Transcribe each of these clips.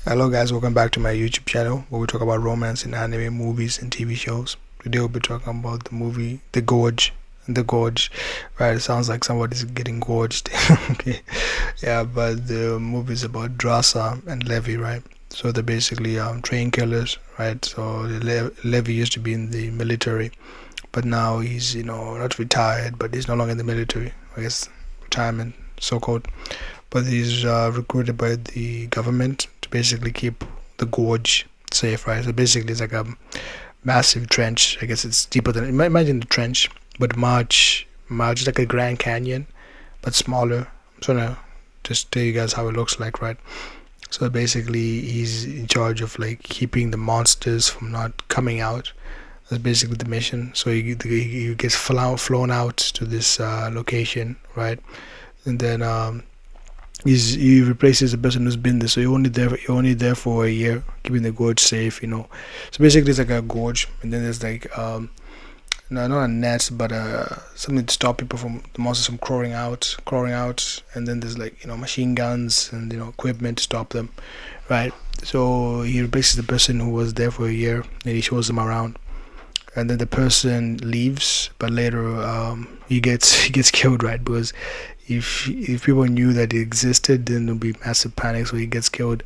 Hello guys, welcome back to my YouTube channel where we talk about romance in anime, movies and TV shows. Today we'll be talking about the movie The Gorge. The Gorge, right? It sounds like somebody's getting gorged. Okay, yeah, but the movie is about Drasa and Levi, right? So they're basically train killers, right? So Levi used to be in the military, but now he's not retired, but he's no longer in the military. I guess retirement, so called. But he's recruited by the government to basically keep the gorge safe, right? So basically, it's like a massive trench. I guess it's deeper than imagine the trench, but much like a Grand Canyon, but smaller. I'm trying to just tell you guys how it looks like, right? So basically, he's in charge of like keeping the monsters from not coming out. That's basically the mission. So he gets flown out to this location, right? And then he replaces the person who's been there. So you're only there for a year, keeping the gorge safe. So basically, it's like a gorge, and then there's like no, not a net, but something to stop people from the monsters from crawling out, and then there's like machine guns and equipment to stop them, right? So he replaces the person who was there for a year, and he shows them around, and then the person leaves, but later he gets killed, right? Because if people knew that it existed, then there'll be massive panic. So he gets killed.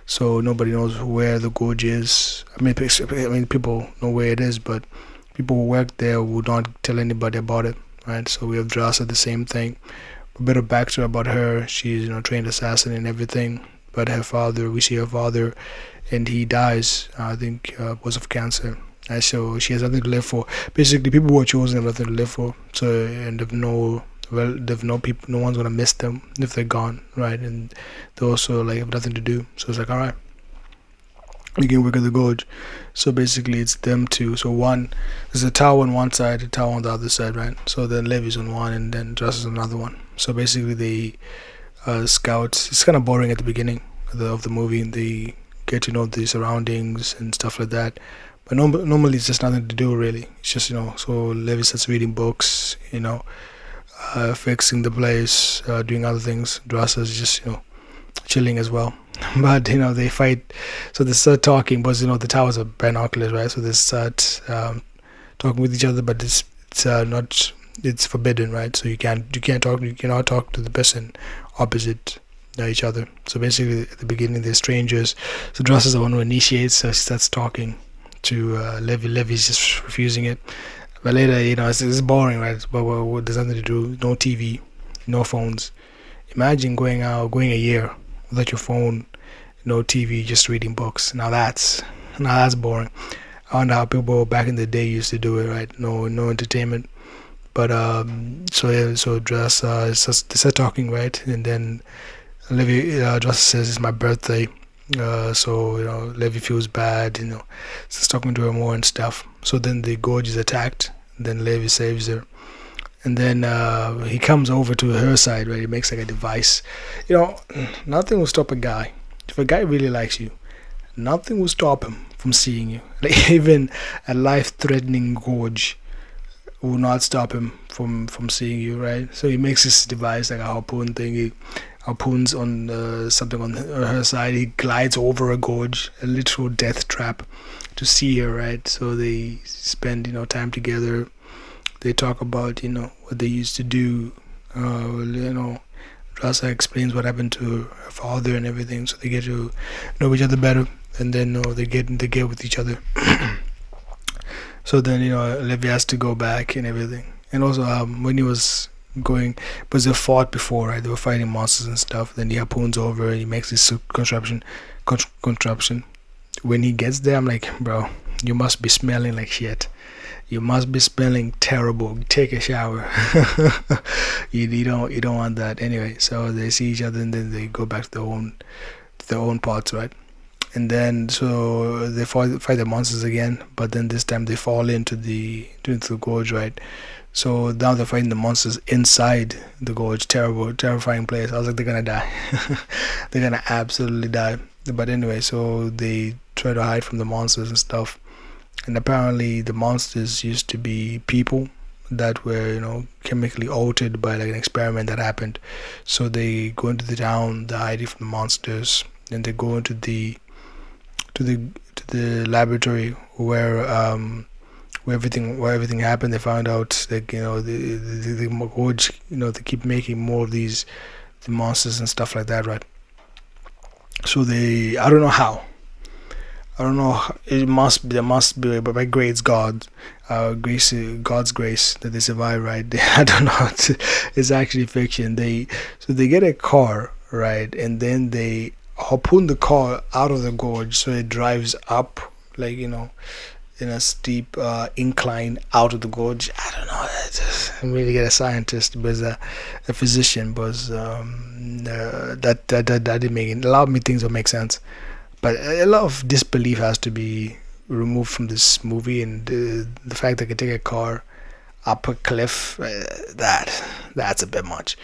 So nobody knows where the gorge is. I mean, people know where it is, but people who work there would not tell anybody about it, right? So we have Drasa, the same thing. A bit of backstory about her: she's trained assassin and everything. But we see her father, and he dies. I think because of cancer. And so she has nothing to live for. Basically, people who are chosen have nothing to live for. So and they've no people, no one's gonna miss them if they're gone, right? And they also like have nothing to do. So it's like, all right, we can work at the gorge. So basically, it's them two. So there's a tower on one side, a tower on the other side, right? So then Levy's on one, and then Dress is on another one. So basically, they scout. It's kind of boring at the beginning of the movie, and they get to know the surroundings and stuff like that. But normally, it's just nothing to do really. It's just So Levy starts reading books, fixing the place, doing other things. Drasa is just chilling as well. But they fight. So they start talking, but the towers are binoculars, right? So they start talking with each other, but it's not. It's forbidden, right? So you cannot talk to the person opposite each other. So basically, at the beginning, they're strangers. So Drasa is the one who initiates. So she starts talking to Levy. Levy's just refusing it. But later, it's boring, right? But there's nothing to do. No TV, no phones. Imagine going a year without your phone, no TV, just reading books. Now that's boring. I wonder how people back in the day used to do it, right? No entertainment. But so yeah, so they start talking, right? And then Drasa says it's my birthday. So Levi feels bad, starts talking to her more and stuff. So then the gorge is attacked. Then Levi saves her, and then he comes over to her side, right? He makes like a device. Nothing will stop a guy. If a guy really likes you, nothing will stop him from seeing you. Like even a life-threatening gorge will not stop him from seeing you, right? So he makes this device like a harpoon thing. He harpoons on something on her side. He glides over a gorge, a literal death trap, to see her, right? So they spend time together. They talk about what they used to do. Drasa explains what happened to her father and everything, so they get to know each other better, and then they get with each other. So then Levi has to go back and everything, and also when he was going, because they fought before, right? They were fighting monsters and stuff. Then he harpoons over, he makes this contraption. When he gets there, I'm like, bro, you must be smelling like shit. You must be smelling terrible. Take a shower. You don't want that anyway. So they see each other, and then they go back to their own parts, right? And then so they fight the monsters again, but then this time they fall into the gorge, right? So now they're fighting the monsters inside the gorge. Terrifying place. I was like, they're gonna die. They're gonna absolutely die. But anyway, so they try to hide from the monsters and stuff. And apparently the monsters used to be people that were chemically altered by like an experiment that happened. So they go into the town, they're hiding from the monsters, and they go into the to the laboratory where everything happened. They found out, like, the Gorge, they keep making more of the monsters and stuff like that, right? So I don't know how. I don't know. There must be by grace, God's grace that they survive, right? I don't know. It's actually fiction. They get a car, right, and then they harpoon the car out of the gorge, so it drives up, like, in a steep incline out of the gorge. I don't know. I'm really get a scientist, but a physician, but that didn't make it. A lot of me things don't make sense, but a lot of disbelief has to be removed from this movie, and the fact that I can take a car up a cliff, that's a bit much.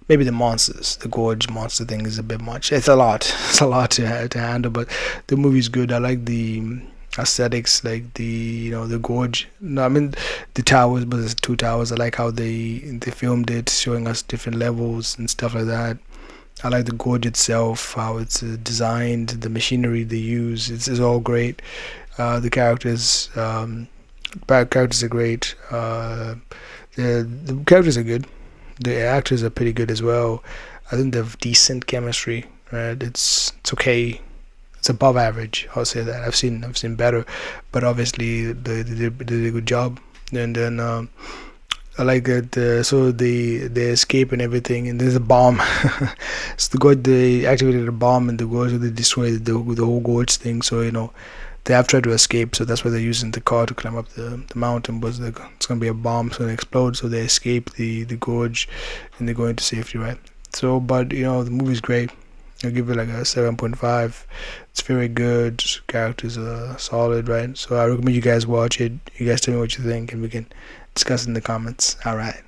Maybe the gorge monster thing is a bit much. It's a lot. It's a lot to handle, but the movie's good. I like the aesthetics, like the gorge. No, I mean the towers, but there's two towers. I like how they filmed it, showing us different levels and stuff like that. I like the gorge itself, how it's designed, the machinery they use. It's all great. The characters are great. The characters are good. The actors are pretty good as well. I think they have decent chemistry. Right? It's okay. It's above average. I'll say that. I've seen better, but obviously they did a good job. And then I like that. So they escape and everything, and there's a bomb. So they activated a bomb in the gorge. They destroyed the whole gorge thing. So they have tried to escape. So that's why they're using the car to climb up the mountain. But it's gonna be a bomb, so it explodes. So they escape the gorge, and they go into safety, right? So, but the movie's great. I'll give it like a 7.5. It's very good. Characters are solid, right? So I recommend you guys watch it. You guys tell me what you think, and we can discuss in the comments. All right.